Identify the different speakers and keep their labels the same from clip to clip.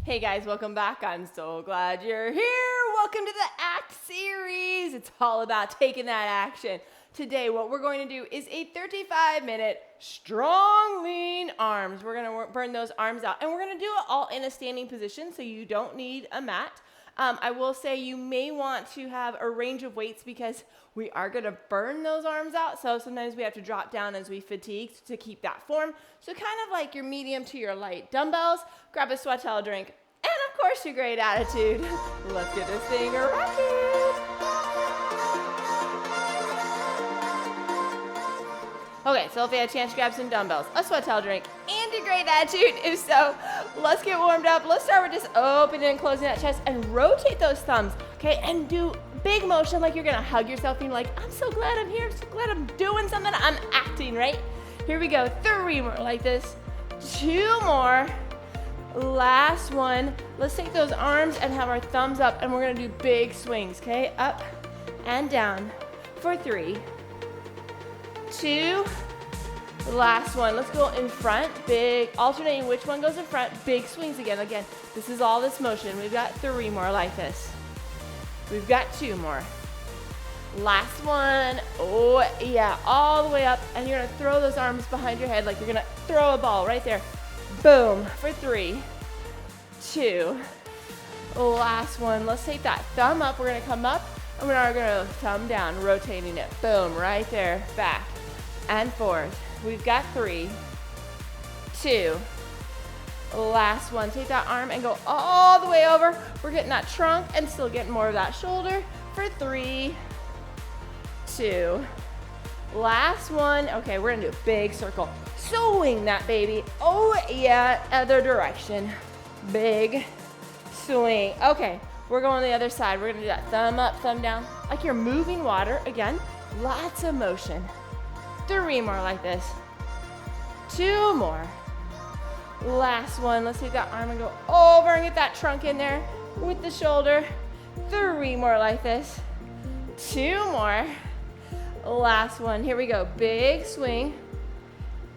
Speaker 1: Hey guys, welcome back. I'm so glad you're here. Welcome to the ACT series. It's all about taking that action. Today, what we're going to do is a 35-minute strong lean arms. We're going to burn those arms out, and we're going to do it all in a standing position, so you don't need a mat. I will say you may want to have a range of weights because we are going to burn those arms out. So sometimes we have to drop down as we fatigue to keep that form. So kind of like your medium to your light dumbbells, grab a sweat-towel drink, and of course your great attitude. Let's get this thing rocking. Okay, so if you had a chance, grab some dumbbells, a sweat towel drink, and a great attitude. If so, let's get warmed up. Let's start with just opening and closing that chest and rotate those thumbs, okay? And do big motion like you're gonna hug yourself and like, I'm so glad I'm here. I'm so glad I'm doing something. I'm acting, right? Here we go, 3 more like this, 2 more. Last one. Let's take those arms and have our thumbs up, and we're gonna do big swings, okay? Up and down for 3, 2, last one. Let's go in front, big, alternating which one goes in front, big swings again. Again, this is all this motion. We've got 3 more like this. We've got 2 more. Last one. Oh yeah, all the way up, and you're gonna throw those arms behind your head like you're gonna throw a ball right there. Boom, for 3, 2, last one. Let's take that thumb up. We're gonna come up, and we're gonna thumb down, rotating it. Boom, right there, back and forth. We've got 3, 2, last one. Take that arm and go all the way over. We're getting that trunk and still getting more of that shoulder for 3, 2, last one. Okay, we're gonna do a big circle. Swing that baby. Oh yeah, other direction. Big swing. Okay, we're going to the other side. We're gonna do that thumb up, thumb down, like you're moving water. Again, lots of motion. 3 more like this. 2 more. Last one. Let's take that arm and go over and get that trunk in there with the shoulder. 3 more like this. 2 more. Last one. Here we go. Big swing.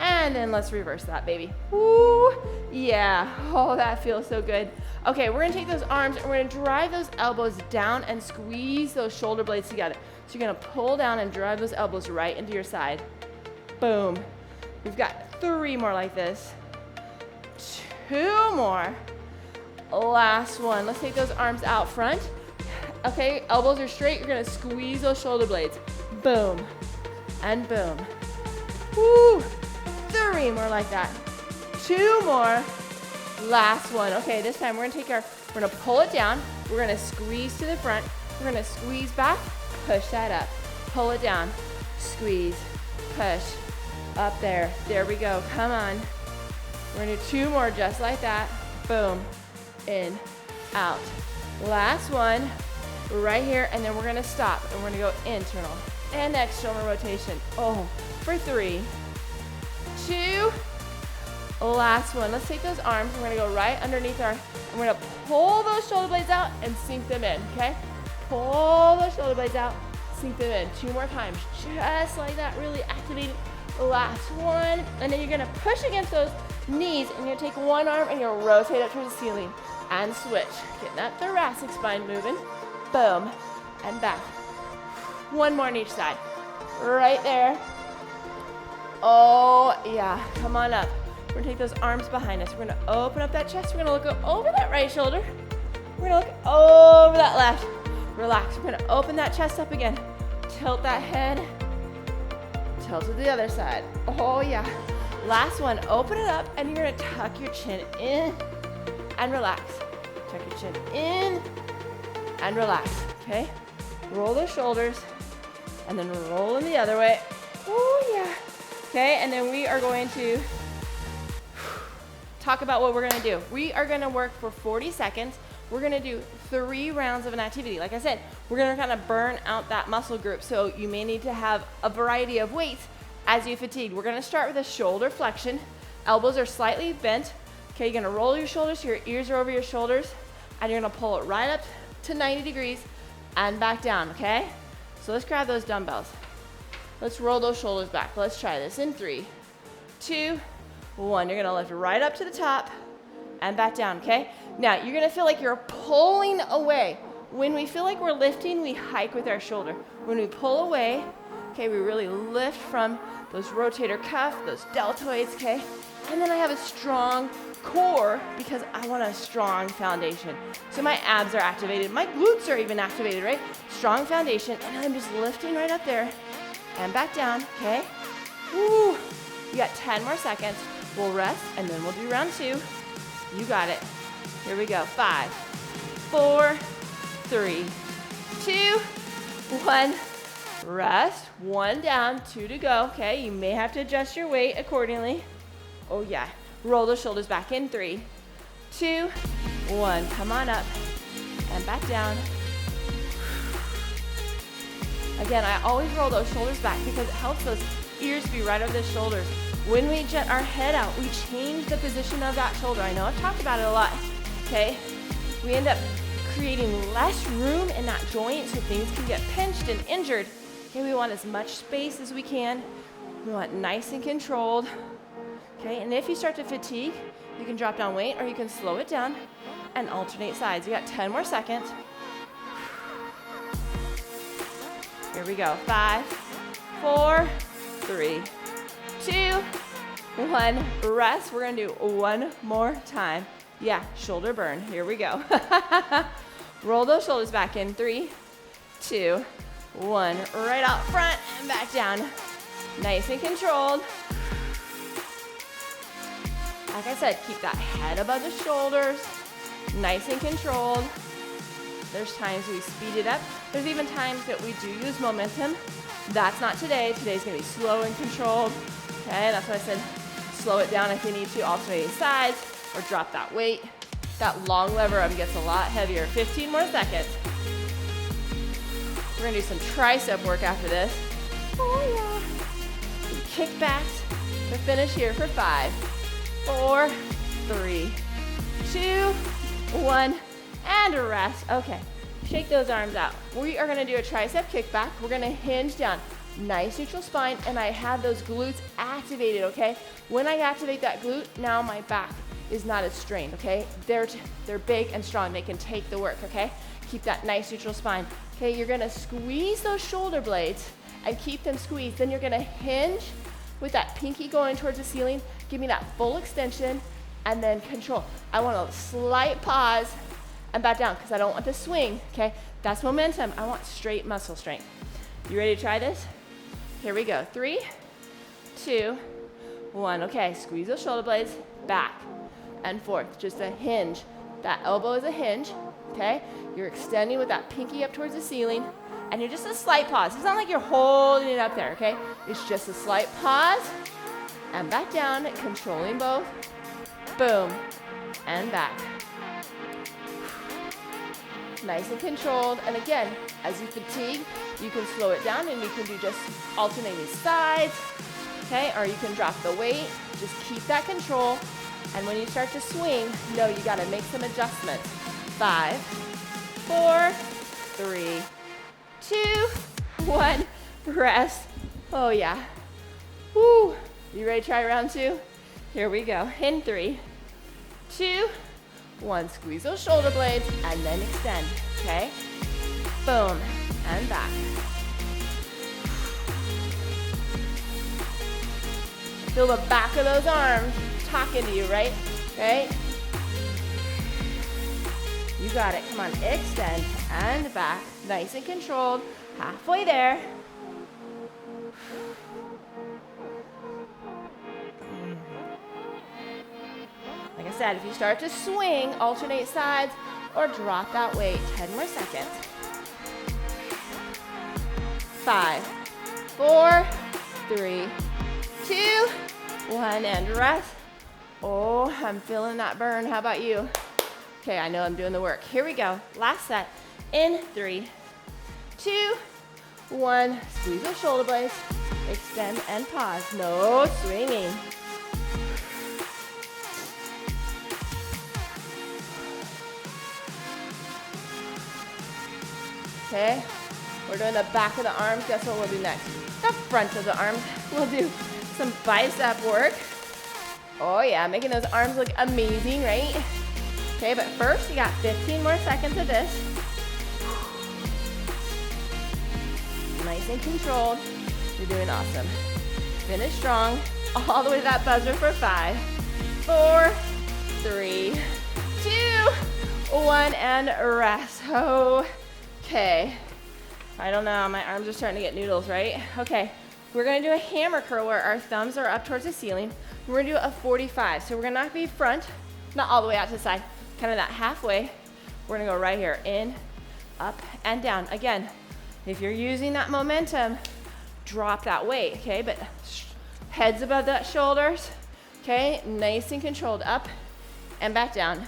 Speaker 1: And then let's reverse that, baby. Woo, yeah. Oh, that feels so good. Okay, we're gonna take those arms and we're gonna drive those elbows down and squeeze those shoulder blades together. So you're gonna pull down and drive those elbows right into your side. Boom. We've got 3 more like this. 2 more. Last one. Let's take those arms out front. Okay, elbows are straight. You're gonna squeeze those shoulder blades. Boom and boom. Woo. 3 more like that. 2 more. Last one. Okay, this time we're gonna pull it down. We're gonna squeeze to the front. We're gonna squeeze back, push that up. Pull it down, squeeze, push, up there. There we go, come on. We're gonna do 2 more just like that. Boom, in, out. Last one, right here, and then we're gonna stop, and we're gonna go internal and external rotation. Oh, for 3, 2, last one. Let's take those arms. We're gonna go right underneath and we're gonna pull those shoulder blades out and sink them in, okay? Pull those shoulder blades out, sink them in. 2 more times, just like that, really activating. Last one, and then you're gonna push against those knees, and you're gonna take one arm and you're gonna rotate up towards the ceiling and switch. Getting that thoracic spine moving. Boom, and back. 1 more on each side. Right there. Oh, yeah, come on up. We're gonna take those arms behind us. We're gonna open up that chest. We're gonna look over that right shoulder. We're gonna look over that left. Relax, we're gonna open that chest up again. Tilt that head. Tilt to the other side. Oh yeah. Last one, open it up, and you're gonna tuck your chin in and relax. Tuck your chin in and relax, okay? Roll those shoulders, and then roll them the other way. Oh yeah. Okay, and then we are going to talk about what we're gonna do. We are gonna work for 40 seconds. We're gonna do 3 rounds of an activity. Like I said, we're gonna kind of burn out that muscle group, so you may need to have a variety of weights as you fatigue. We're gonna start with a shoulder flexion. Elbows are slightly bent. Okay, you're gonna roll your shoulders so your ears are over your shoulders, and you're gonna pull it right up to 90 degrees and back down, okay? So let's grab those dumbbells. Let's roll those shoulders back. Let's try this in 3, 2, 1. You're gonna lift right up to the top and back down, okay? Now, you're gonna feel like you're pulling away. When we feel like we're lifting, we hike with our shoulder. When we pull away, okay, we really lift from those rotator cuff, those deltoids, okay? And then I have a strong core because I want a strong foundation. So my abs are activated, my glutes are even activated, right? Strong foundation, and I'm just lifting right up there and back down, okay? Woo! You got 10 more seconds. We'll rest, and then we'll do round 2. You got it. Here we go. 5, 4, 3, 2, 1. Rest. 1 down, 2 to go. Okay, you may have to adjust your weight accordingly. Oh yeah. Roll those shoulders back in. 3, 2, 1. Come on up and back down. Again, I always roll those shoulders back because it helps those ears be right over the shoulders. When we jet our head out, we change the position of that shoulder. I know I've talked about it a lot, okay? We end up creating less room in that joint so things can get pinched and injured. Okay, we want as much space as we can. We want nice and controlled. Okay, and if you start to fatigue, you can drop down weight or you can slow it down and alternate sides. You got 10 more seconds. Here we go. 5, 4, 3, 2, 1. Rest. We're gonna do one more time. Yeah, shoulder burn. Here we go. Roll those shoulders back in. 3, 2, 1. Right out front and back down. Nice and controlled. Like I said, keep that head above the shoulders. Nice and controlled. There's times we speed it up. There's even times that we do use momentum. That's not today. Today's gonna be slow and controlled. Okay, that's why I said slow it down if you need to, alternating sides, or drop that weight. That long lever arm gets a lot heavier. 15 more seconds. We're gonna do some tricep work after this. Oh yeah. Some kickbacks to finish here for 5, 4, 3, 2, 1, and a rest. Okay, shake those arms out. We are gonna do a tricep kickback. We're gonna hinge down. Nice neutral spine, and I have those glutes activated, okay? When I activate that glute, now my back is not as strained, okay? They're big and strong. They can take the work, okay? Keep that nice neutral spine. Okay, you're gonna squeeze those shoulder blades and keep them squeezed. Then you're gonna hinge with that pinky going towards the ceiling. Give me that full extension and then control. I want a slight pause and back down because I don't want to swing, okay? That's momentum. I want straight muscle strength. You ready to try this? Here we go. 3, 2, 1. Okay, squeeze those shoulder blades back and forth. Just a hinge. That elbow is a hinge, okay? You're extending with that pinky up towards the ceiling, and you're just a slight pause. It's not like you're holding it up there, okay? It's just a slight pause and back down, controlling both. Boom, and back. Nice and controlled. And again, as you fatigue, you can slow it down and you can do just alternating sides, okay? Or you can drop the weight. Just keep that control. And when you start to swing, know you gotta make some adjustments. 5, 4, 3, 2, 1. Rest. Oh yeah. Woo. You ready to try round 2? Here we go. In 3, 2, 1. Squeeze those shoulder blades and then extend, okay? Boom, and back. Feel the back of those arms talking to you, right? Okay? You got it. Come on, extend and back. Nice and controlled. Halfway there. Like I said, if you start to swing, alternate sides or drop that weight. 10 more seconds. 5, 4, 3, 2, 1, and rest. Oh, I'm feeling that burn. How about you? Okay, I know I'm doing the work. Here we go. Last set. In 3, 2, 1. Squeeze those shoulder blades. Extend and pause. No swinging. Okay, we're doing the back of the arms. Guess what we'll do next? The front of the arms. We'll do some bicep work. Oh yeah, making those arms look amazing, right? Okay, but first you got 15 more seconds of this. Nice and controlled. You're doing awesome. Finish strong. All the way to that buzzer for 5, 4, 3, 2, 1, and rest. Okay. I don't know, my arms are starting to get noodles, right? Okay, we're gonna do a hammer curl where our thumbs are up towards the ceiling. We're gonna do a 45. So we're gonna not be front, not all the way out to the side, kind of that halfway. We're gonna go right here, in, up, and down. Again, if you're using that momentum, drop that weight, okay? But heads above the shoulders, okay? Nice and controlled, up and back down.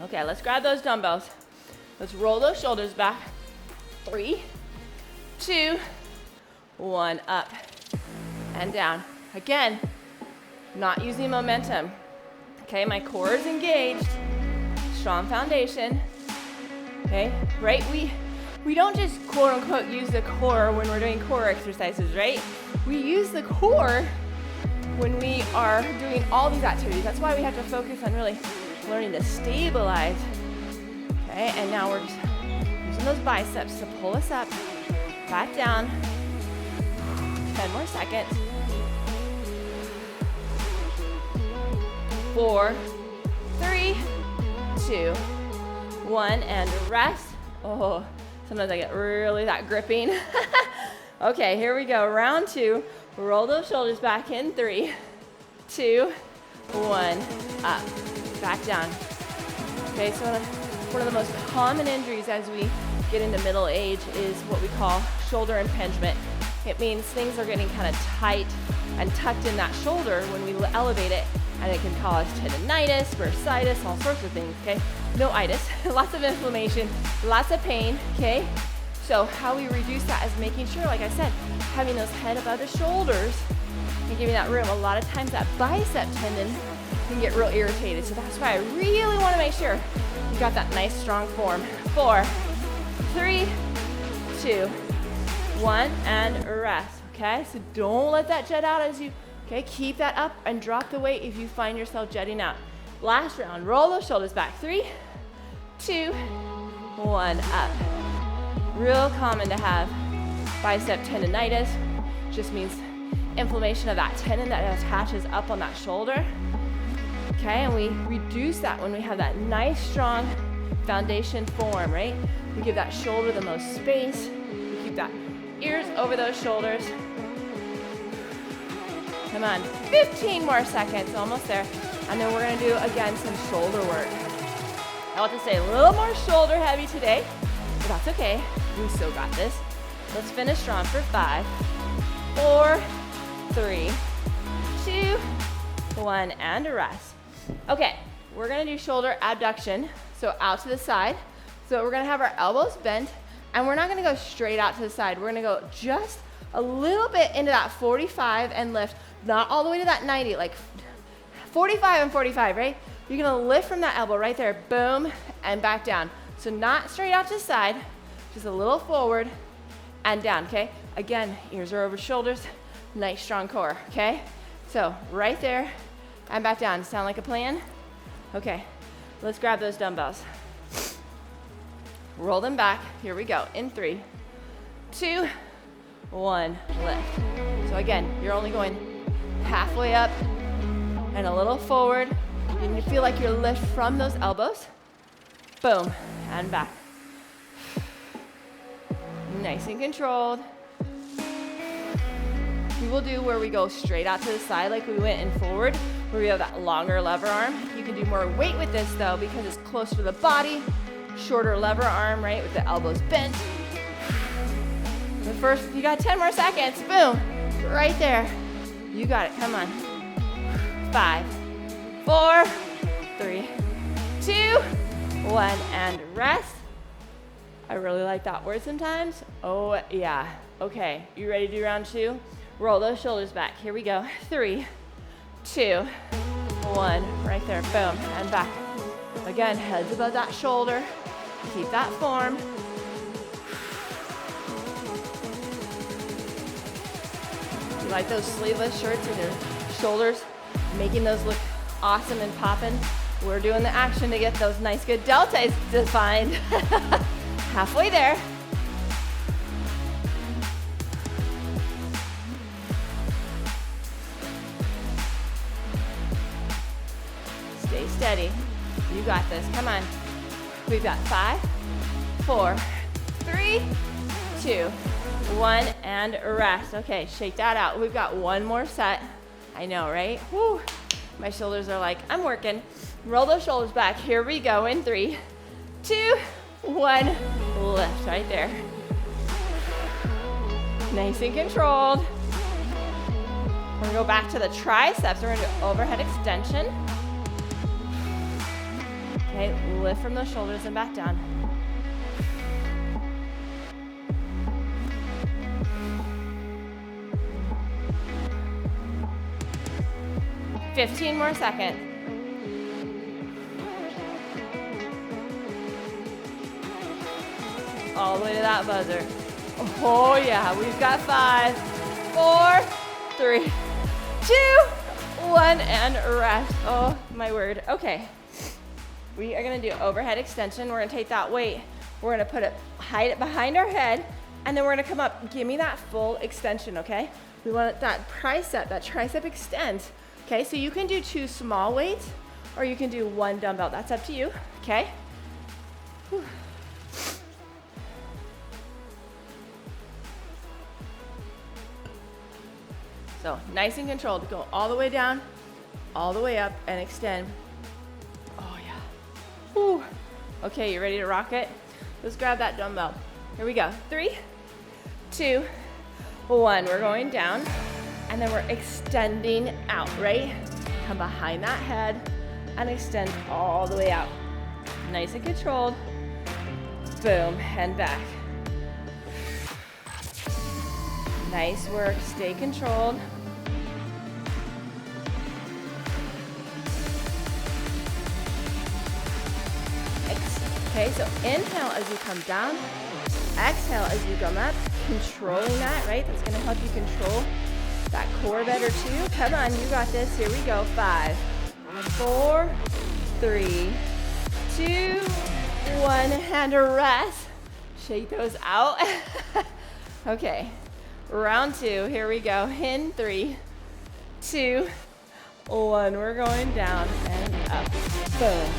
Speaker 1: Okay, let's grab those dumbbells. Let's roll those shoulders back. 3, 2, 1, up and down. Again, not using momentum. Okay, my core is engaged. Strong foundation. Okay, right? We don't just quote unquote use the core when we're doing core exercises, right? We use the core when we are doing all these activities. That's why we have to focus on really learning to stabilize. Okay, and now we're just using those biceps to pull us up, back down. 10 more seconds. 4, 3, 2, 1, and rest. Oh, sometimes I get really that gripping. Okay, here we go. Round 2. Roll those shoulders back in. 3, 2, 1, up, back down. Okay, so one of the most common injuries as we get into middle age is what we call shoulder impingement. It means things are getting kind of tight and tucked in that shoulder when we elevate it, and it can cause tendonitis, bursitis, all sorts of things, okay? No itis, lots of inflammation, lots of pain, okay? So how we reduce that is making sure, like I said, having those head above the shoulders and giving that room. A lot of times that bicep tendon can get real irritated, so that's why I really want to make sure you got that nice strong form. 4, 3, 2, 1, and rest, okay? So don't let that jet out as you, okay? Keep that up and drop the weight if you find yourself jetting out. Last round, roll those shoulders back. 3, 2, 1, up. Real common to have bicep tendonitis. Just means inflammation of that tendon that attaches up on that shoulder. Okay, and we reduce that when we have that nice, strong foundation form, right? We give that shoulder the most space. We keep that ears over those shoulders. Come on, 15 more seconds, almost there. And then we're gonna do, again, some shoulder work. I want to say a little more shoulder heavy today, but that's okay. We still got this. Let's finish strong for 5, 4, 3, 2, 1, and a rest. Okay, we're gonna do shoulder abduction, so out to the side. So we're gonna have our elbows bent, and we're not gonna go straight out to the side. We're gonna go just a little bit into that 45 and lift, not all the way to that 90, like 45 and 45, right? You're gonna lift from that elbow right there, boom, and back down. So not straight out to the side, just a little forward and down, okay? Again, ears are over shoulders, nice strong core, okay? So right there and back down. Sound like a plan? Okay, let's grab those dumbbells. Roll them back, here we go, in 3, 2, 1, lift. So again, you're only going halfway up and a little forward. And you feel like you're lift from those elbows. Boom, and back. Nice and controlled. We will do where we go straight out to the side like we went in forward, where we have that longer lever arm. You can do more weight with this though because it's closer to the body. Shorter lever arm, right, with the elbows bent. But first, you got 10 more seconds. Boom, right there. You got it, come on. 5, 4, 3, 2, 1, and rest. I really like that word sometimes. Oh yeah. Okay, you ready to do round 2? Roll those shoulders back. Here we go. 3, 2, 1. Right there. Boom. And back. Again, heads above that shoulder. Keep that form. You like those sleeveless shirts and your shoulders, making those look awesome and popping? We're doing the action to get those nice good deltas defined. Halfway there. Stay steady. You got this. Come on. We've got 5, 4, 3, 2, 1, and rest. Okay, shake that out. We've got one more set. I know, right? Woo. My shoulders are like, I'm working. Roll those shoulders back. Here we go in 3, 2, 1. Lift right there. Nice and controlled. We're gonna go back to the triceps. We're gonna do overhead extension. Okay, lift from those shoulders and back down. $15 more seconds. All the way to that buzzer. Oh yeah, we've got 5, 4, 3, 2, 1, and rest. Oh my word. Okay. We are gonna do overhead extension. We're gonna take that weight, we're gonna put it, hide it behind our head, and then we're gonna come up. Give me that full extension, okay? We want that tricep extends. Okay, so you can do 2 small weights, or you can do 1 dumbbell. That's up to you, okay? Whew. So nice and controlled. Go all the way down, all the way up, and extend. Oh yeah. Whew. Okay, you ready to rock it? Let's grab that dumbbell. Here we go. 3, 2, 1. We're going down, and then we're extending out, right? Come behind that head and extend all the way out. Nice and controlled. Boom, and back. Nice work, stay controlled. Okay, so inhale as you come down, exhale as you come up, controlling that, right? That's gonna help you control that core better too. Come on, you got this. Here we go. 5, 4, 3, 2, 1, and a rest. Shake those out. Okay, round 2. Here we go. In 3, 2, 1. We're going down and up. Boom.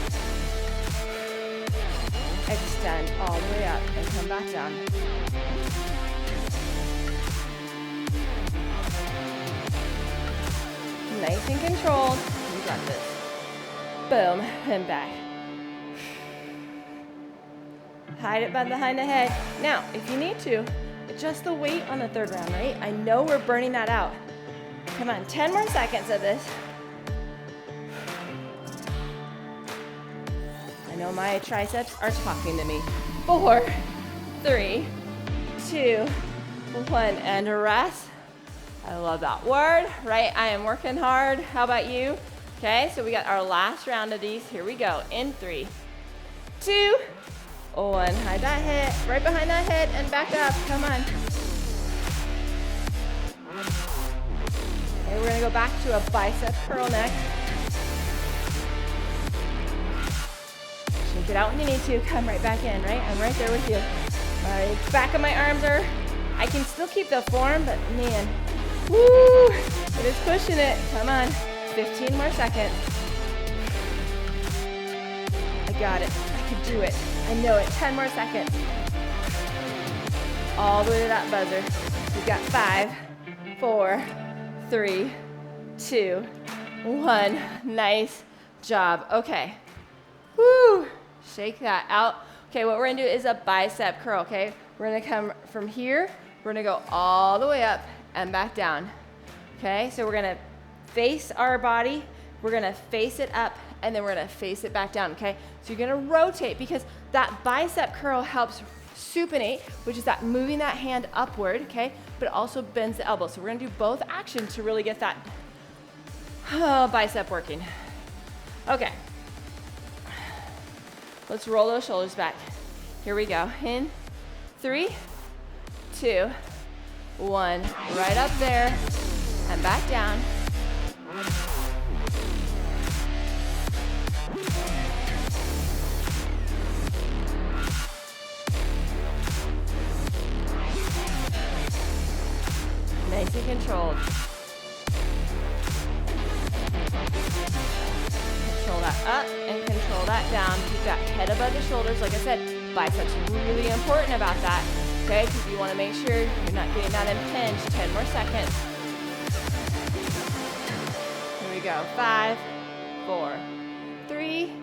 Speaker 1: Extend all the way up and come back down. Nice and controlled. You got this. Boom, and back. Hide it behind the head. Now, if you need to, adjust the weight on the 3rd round, right? I know we're burning that out. Come on, 10 more seconds of this. I know my triceps are talking to me. 4, 3, 2, 1, and rest. I love that word, right? I am working hard. How about you? Okay, so we got our last round of these. Here we go. In 3, 2, 1. Hide that head, right behind that head, and back up. Come on. Okay, we're gonna go back to a bicep curl next. Shake it out when you need to. Come right back in, right? I'm right there with you. My back of my arms are, I can still keep the form, but man, woo, it is pushing it. Come on, 15 more seconds. I got it, I can do it. I know it, 10 more seconds. All the way to that buzzer. We've got 5, 4, 3, 2, 1. Nice job. Okay. Woo! Shake that out. Okay, what we're gonna do is a bicep curl, okay? We're gonna come from here, we're gonna go all the way up and back down. Okay, so we're gonna face our body, we're gonna face it up, and then we're gonna face it back down, okay? So you're gonna rotate because that bicep curl helps supinate, which is that moving that hand upward, okay? But it also bends the elbow. So we're gonna do both actions to really get that bicep working. Okay. Let's roll those shoulders back. Here we go. In 3, 2, 1. Right up there. and back down. Nice and controlled. Control that up and control that down. Keep that head above the shoulders. Like I said, biceps really important about that. Okay, because you want to make sure you're not getting that impinged. 10 more seconds. Here we go. 5, 4, 3,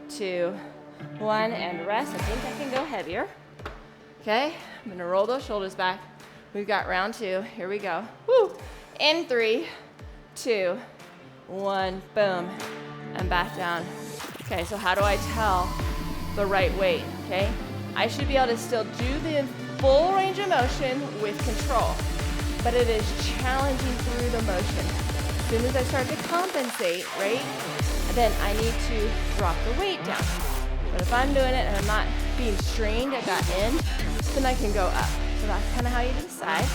Speaker 1: 2, 1, and rest. I think I can go heavier. Okay, I'm gonna roll those shoulders back. We've got round 2. Here we go. Woo! In 3, 2, 1, boom, and back down. Okay, so how do I tell the right weight? Okay, I should be able to still do the full range of motion with control, but it is challenging through the motion. As soon as I start to compensate, right, then I need to drop the weight down. But if I'm doing it and I'm not being strained at that end, then I can go up. So that's kind of how you decide.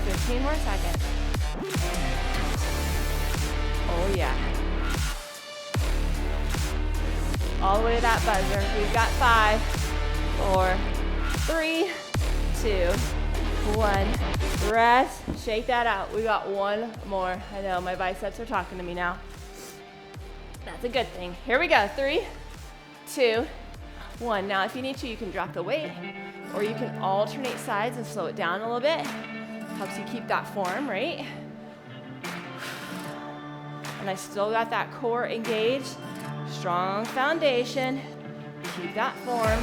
Speaker 1: 15 more seconds. Oh yeah. All the way to that buzzer. We've got 5, 4, 3, 2, 1. Rest. Shake that out. We got one more. I know my biceps are talking to me now. That's a good thing. Here we go. 3, 2, 1. Now if you need to, you can drop the weight, or you can alternate sides and slow it down a little bit. Helps you keep that form, right? And I still got that core engaged. Strong foundation. Keep that form.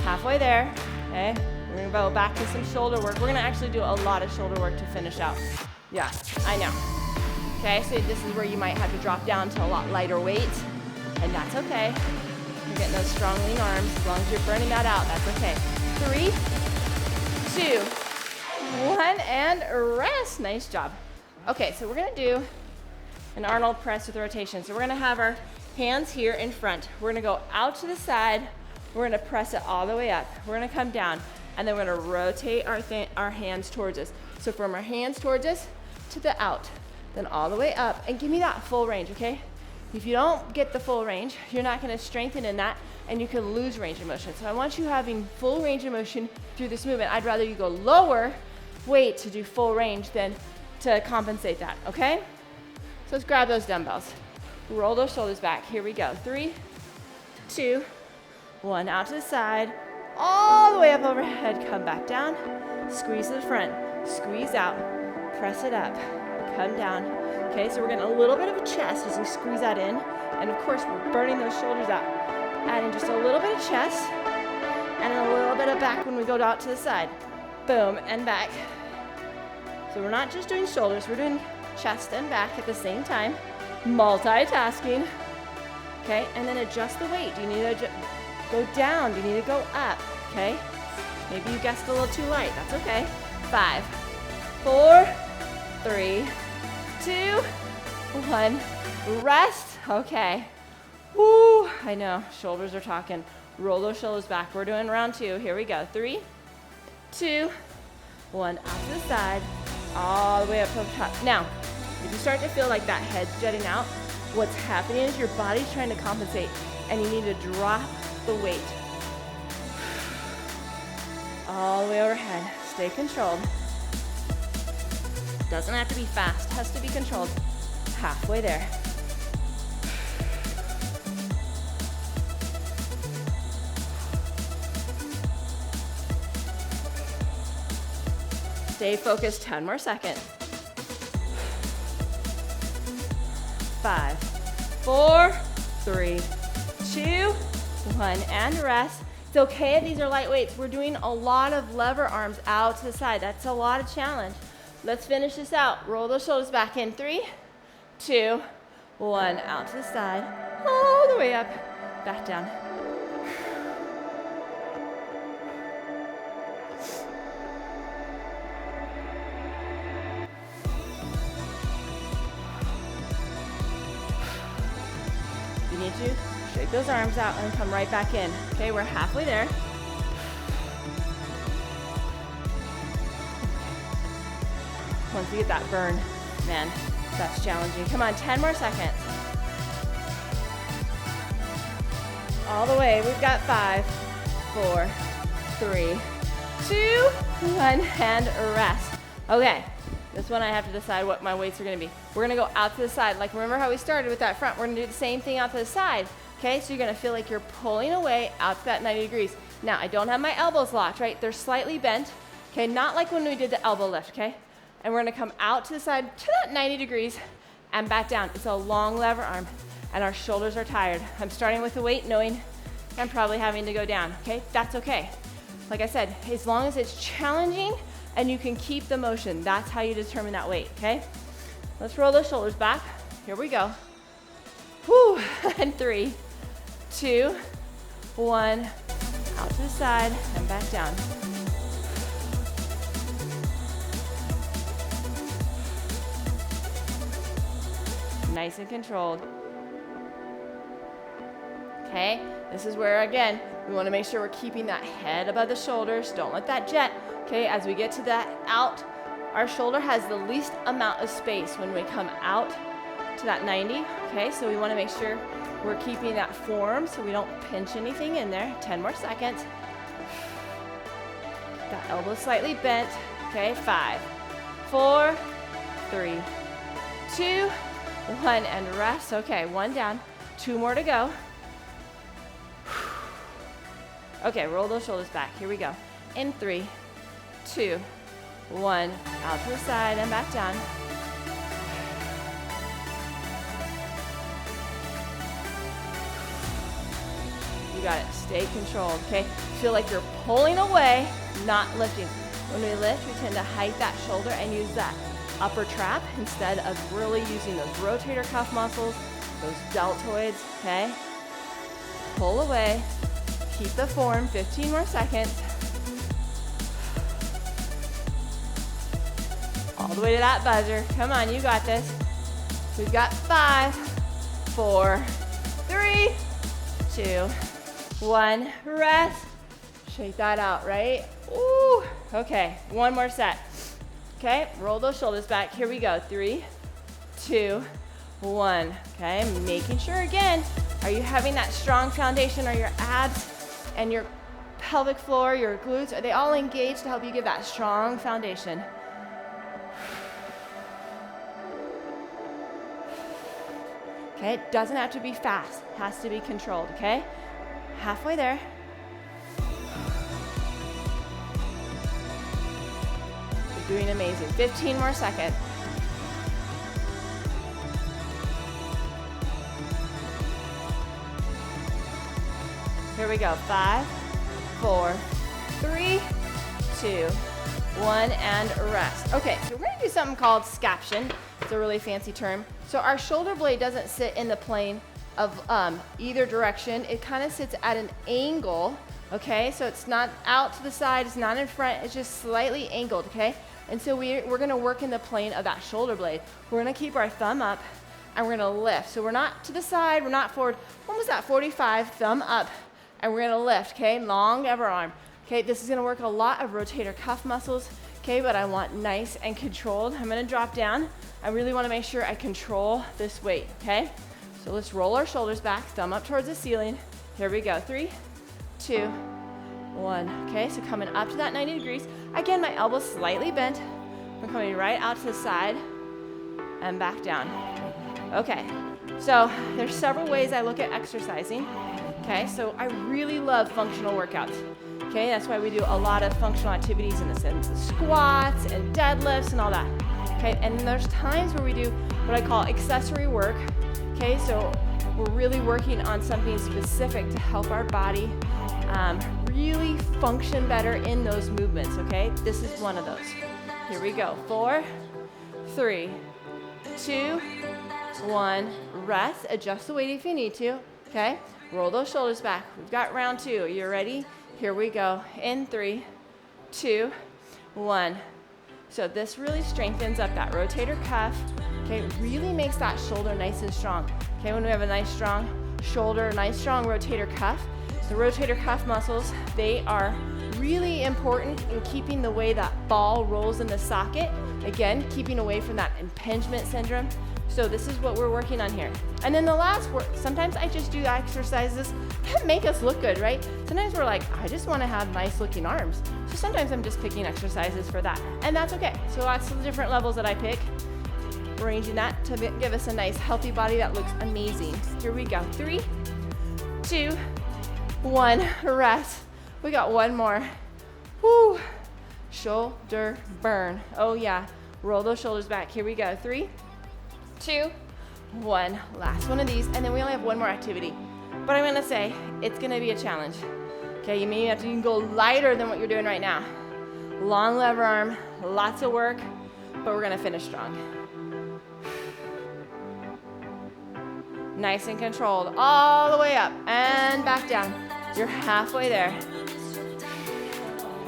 Speaker 1: Halfway there, okay? We're gonna go back to some shoulder work. We're gonna actually do a lot of shoulder work to finish out. Yeah, I know. Okay, so this is where you might have to drop down to a lot lighter weight, and that's okay. You're getting those strong lean arms. As long as you're burning that out, that's okay. 3, 2, 1, and rest. Nice job. Okay, so we're gonna do an Arnold press with rotation. So we're gonna have our hands here in front. We're gonna go out to the side. We're gonna press it all the way up. We're gonna come down, and then we're gonna rotate our hands towards us. So from our hands towards us to the out, then all the way up, and give me that full range, okay? If you don't get the full range, you're not gonna strengthen in that, and you can lose range of motion. So I want you having full range of motion through this movement. I'd rather you go lower weight to do full range than to compensate that, okay? So let's grab those dumbbells. Roll those shoulders back. Here we go. 3, 2, 1. Out to the side, all the way up overhead. Come back down. Squeeze to the front. Squeeze out. Press it up. Come down. Okay, so we're getting a little bit of a chest as we squeeze that in. And of course, we're burning those shoulders out. Adding just a little bit of chest and a little bit of back when we go out to the side. Boom, and back. So we're not just doing shoulders, we're doing chest and back at the same time. Multitasking. Okay, and then adjust the weight. Do you need to go down? Do you need to go up? Okay, maybe you guessed a little too light. That's okay. 5, 4, 3, 2, 1. Rest. Okay. Woo, I know, shoulders are talking. Roll those shoulders back. We're doing round 2. Here we go. 3, 2, 1. Out to the side, all the way up to the top. Now, if you start to feel like that head's jutting out, what's happening is your body's trying to compensate, and you need to drop the weight. All the way overhead. Stay controlled. Doesn't have to be fast, has to be controlled. Halfway there. Stay focused, 10 more seconds. 5, 4, 3, 2, 1, and rest. It's okay if these are light weights. We're doing a lot of lever arms out to the side. That's a lot of challenge. Let's finish this out. Roll those shoulders back in. 3, 2, 1. Out to the side, all the way up, back down. You need to shake those arms out and come right back in. Okay, we're halfway there. once you get that burn, man, that's challenging. Come on, 10 more seconds. All the way. We've got 5, 4, 3, 2, 1, and rest. Okay, this one I have to decide what my weights are gonna be. We're gonna go out to the side. Like, remember how we started with that front? We're gonna do the same thing out to the side. Okay, so you're gonna feel like you're pulling away out to that 90 degrees. Now, I don't have my elbows locked, right? They're slightly bent, okay? Not like when we did the elbow lift, okay? And we're gonna come out to the side to that 90 degrees and back down. It's a long lever arm, and our shoulders are tired. I'm starting with the weight, knowing I'm probably having to go down, okay? That's okay. Like I said, as long as it's challenging and you can keep the motion, that's how you determine that weight, okay? Let's roll those shoulders back. Here we go. Whew, and 3, 2, 1, out to the side and back down. Nice and controlled. Okay, this is where, again, we want to make sure we're keeping that head above the shoulders. Don't let that jet. Okay, as we get to that out, our shoulder has the least amount of space when we come out to that 90. Okay, so we want to make sure we're keeping that form so we don't pinch anything in there. 10 more seconds. That elbow slightly bent. Okay, 5, 4, 3, 2, 1, and rest. Okay, 1 down, 2 more to go. Okay, roll those shoulders back. Here we go. In 3, 2, 1, out to the side and back down. You got it. Stay controlled, okay? Feel like you're pulling away, not lifting. When we lift, we tend to hike that shoulder and use that upper trap instead of really using those rotator cuff muscles, those deltoids, okay? Pull away. Keep the form. 15 more seconds. All the way to that buzzer. Come on, you got this. We've got 5, 4, 3, 2, 1. Rest. Shake that out, right? Ooh. Okay, 1 more set. Okay, roll those shoulders back. Here we go. 3, 2, 1. Okay, making sure again, are you having that strong foundation? Are your abs and your pelvic floor, your glutes, are they all engaged to help you give that strong foundation? Okay, it doesn't have to be fast, it has to be controlled, okay? Halfway there. You're doing amazing. 15 more seconds. Here we go. 5, 4, 3, 2, 1, and rest. Okay, so we're gonna do something called scaption. It's a really fancy term. So our shoulder blade doesn't sit in the plane of either direction. It kind of sits at an angle, okay? So it's not out to the side, it's not in front, it's just slightly angled, okay? And so we're gonna work in the plane of that shoulder blade. We're gonna keep our thumb up and we're gonna lift. So we're not to the side, we're not forward. When was that? 45, thumb up. And we're gonna lift, okay? Long ever arm. Okay, this is gonna work a lot of rotator cuff muscles, okay? But I want nice and controlled. I'm gonna drop down. I really wanna make sure I control this weight, okay? So let's roll our shoulders back, thumb up towards the ceiling. Here we go, 3, 2, 1. Okay, so coming up to that 90 degrees. Again, my elbow's slightly bent. I'm coming right out to the side and back down. Okay, so there's several ways I look at exercising. Okay, so I really love functional workouts. Okay, that's why we do a lot of functional activities in the sense of squats and deadlifts and all that. Okay, and then there's times where we do what I call accessory work. Okay, so we're really working on something specific to help our body really function better in those movements. Okay, this is one of those. Here we go. 4, 3, 2, 1. Rest. Adjust the weight if you need to. Okay. Roll those shoulders back. We've got round 2. You ready? Here we go. In 3, 2, 1. So this really strengthens up that rotator cuff. Okay, really makes that shoulder nice and strong. Okay, when we have a nice strong shoulder, nice strong rotator cuff, the rotator cuff muscles, they are really important in keeping the way that ball rolls in the socket. Again, keeping away from that impingement syndrome. So this is what we're working on here. And then the last work, sometimes I just do exercises that make us look good, right? Sometimes we're like, I just want to have nice looking arms. So sometimes I'm just picking exercises for that. And that's okay. So lots of different levels that I pick, arranging that to give us a nice healthy body that looks amazing. Here we go. 3, 2, 1, rest. We got one more. Woo. Shoulder burn. Oh yeah. Roll those shoulders back. Here we go. 3, 2, 1. Last one of these, and then we only have one more activity. But I'm gonna say it's gonna be a challenge. Okay, you may have to go lighter than what you're doing right now. Long lever arm, lots of work, but we're gonna finish strong. Nice and controlled, all the way up and back down. You're halfway there.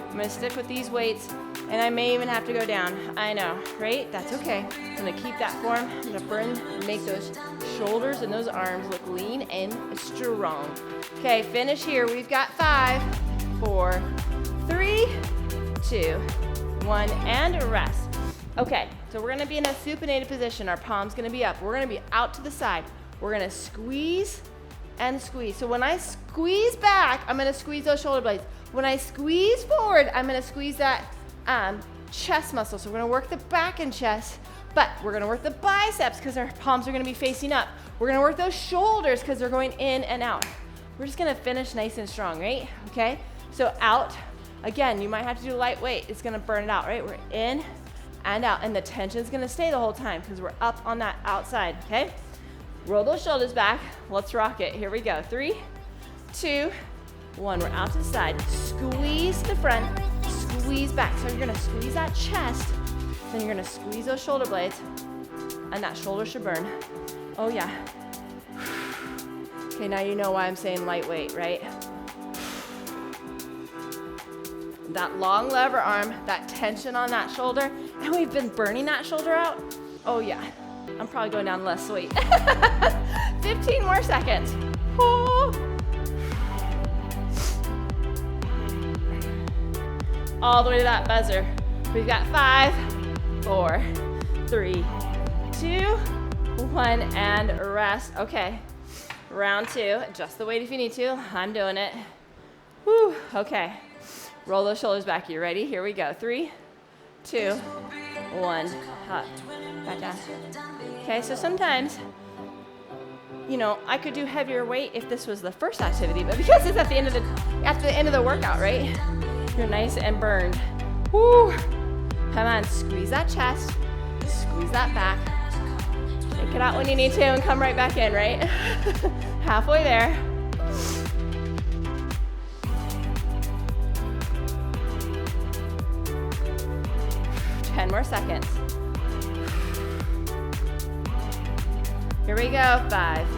Speaker 1: I'm gonna stick with these weights, and I may even have to go down. I know, right? That's okay. I'm gonna keep that form. I'm gonna make those shoulders and those arms look lean and strong. Okay, finish here. We've got 5, 4, 3, 2, 1, and rest. Okay, so we're gonna be in a supinated position. Our palm's gonna be up. We're gonna be out to the side. We're gonna squeeze and squeeze. So when I squeeze back, I'm gonna squeeze those shoulder blades. When I squeeze forward, I'm gonna squeeze that chest muscle. So we're gonna work the back and chest, but we're gonna work the biceps because our palms are gonna be facing up. We're gonna work those shoulders because they're going in and out. We're just gonna finish nice and strong, right? Okay, so out. Again, you might have to do lightweight. It's gonna burn it out, right? We're in and out, and the tension's gonna stay the whole time because we're up on that outside, okay? Roll those shoulders back. Let's rock it. Here we go. 3, 2, 1. We're out to the side. Squeeze to the front. Squeeze back. So you're gonna squeeze that chest. Then you're gonna squeeze those shoulder blades. And that shoulder should burn. Oh yeah. Okay, now you know why I'm saying lightweight, right? That long lever arm, that tension on that shoulder, and we've been burning that shoulder out. Oh yeah. I'm probably going down less weight. 15 more seconds. Oh. All the way to that buzzer. We've got 5, 4, 3, 2, 1, and rest. Okay, round 2. Adjust the weight if you need to. I'm doing it. Whew. Okay, roll those shoulders back. You ready? Here we go. 3, 2, 1. Up, back down. Okay, so sometimes, you know, I could do heavier weight if this was the first activity, but because it's at the end of the workout, right? You're nice and burned. Woo! Come on, squeeze that chest, squeeze that back. Take it out when you need to and come right back in, right? Halfway there. Ten more seconds. Here we go. 5,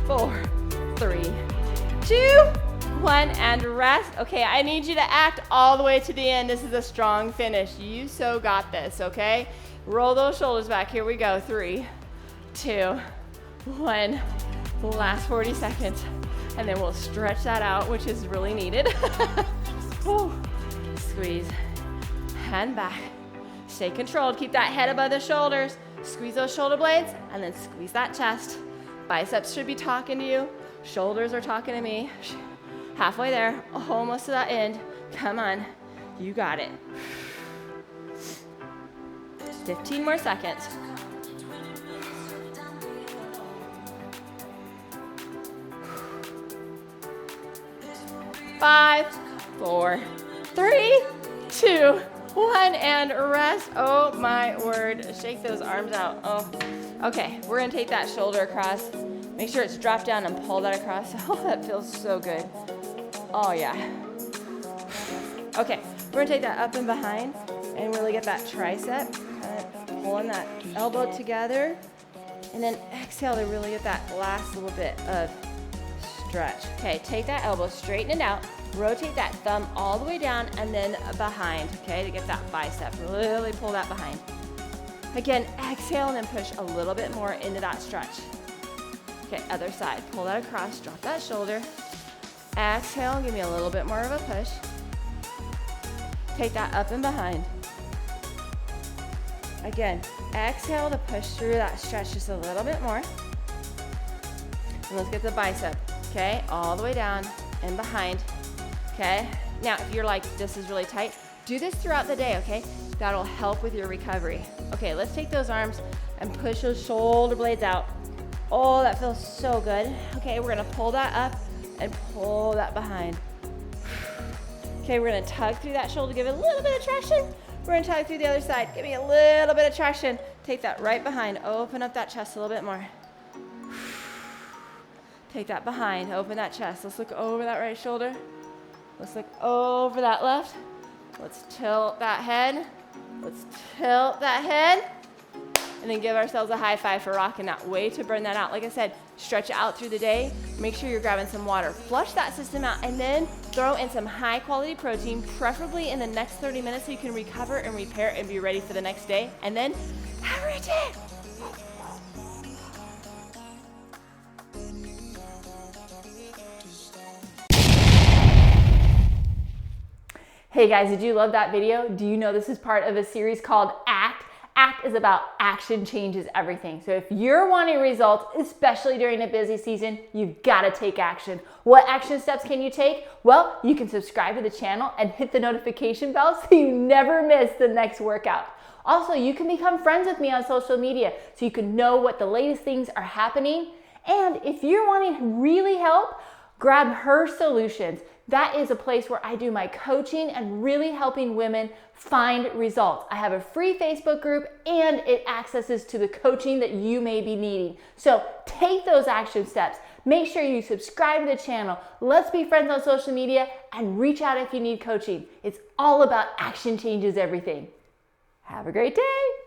Speaker 1: 4, 3, 2, 1, and rest. Okay, I need you to act all the way to the end. This is a strong finish. You so got this, okay? Roll those shoulders back. Here we go. 3, 2, 1. Last 40 seconds. And then we'll stretch that out, which is really needed. Squeeze. Hand back. Stay controlled. Keep that head above the shoulders. Squeeze those shoulder blades, and then squeeze that chest. Biceps should be talking to you. Shoulders are talking to me. Halfway there, almost to that end. Come on, you got it. 15 more seconds. Five, 4, 3, 2, 1, and rest. Oh my word, shake those arms out. Oh, okay, we're gonna take that shoulder across. Make sure it's dropped down and pull that across. Oh, that feels so good. Oh yeah. Okay, we're gonna take that up and behind and really get that tricep, pulling that elbow together, and then exhale to really get that last little bit of stretch. Okay, take that elbow, straighten it out, rotate that thumb all the way down and then behind, okay, to get that bicep. Really pull that behind. Again, exhale and then push a little bit more into that stretch. Okay, other side. Pull that across, drop that shoulder. Exhale, give me a little bit more of a push. Take that up and behind. Again, exhale to push through that stretch just a little bit more. And let's get the bicep, okay? All the way down and behind, okay? Now, if you're like, this is really tight, do this throughout the day, okay? That'll help with your recovery. Okay, let's take those arms and push those shoulder blades out. Oh, that feels so good. Okay, we're gonna pull that up and pull that behind. Okay, we're gonna tug through that shoulder, give it a little bit of traction. We're gonna tug through the other side, give me a little bit of traction. Take that right behind, open up that chest a little bit more. Take that behind, open that chest. Let's look over that right shoulder. Let's look over that left. Let's tilt that head. Let's tilt that head. And then give ourselves a high five for rocking that. Way to burn that out. Like I said, stretch out through the day. Make sure you're grabbing some water. Flush that system out and then throw in some high quality protein, preferably in the next 30 minutes so you can recover and repair and be ready for the next day. And then have a routine. Hey guys, did you love that video? Do you know this is part of a series called ACT? ACT is about action changes everything. So if you're wanting results, especially during a busy season, you've got to take action. What action steps can you take? Well, you can subscribe to the channel and hit the notification bell so you never miss the next workout. Also, you can become friends with me on social media so you can know what the latest things are happening. And if you're wanting really help, grab Her Solutions. That is a place where I do my coaching and really helping women find results. I have a free Facebook group and it accesses to the coaching that you may be needing. So take those action steps. Make sure you subscribe to the channel. Let's be friends on social media and reach out if you need coaching. It's all about action changes everything. Have a great day.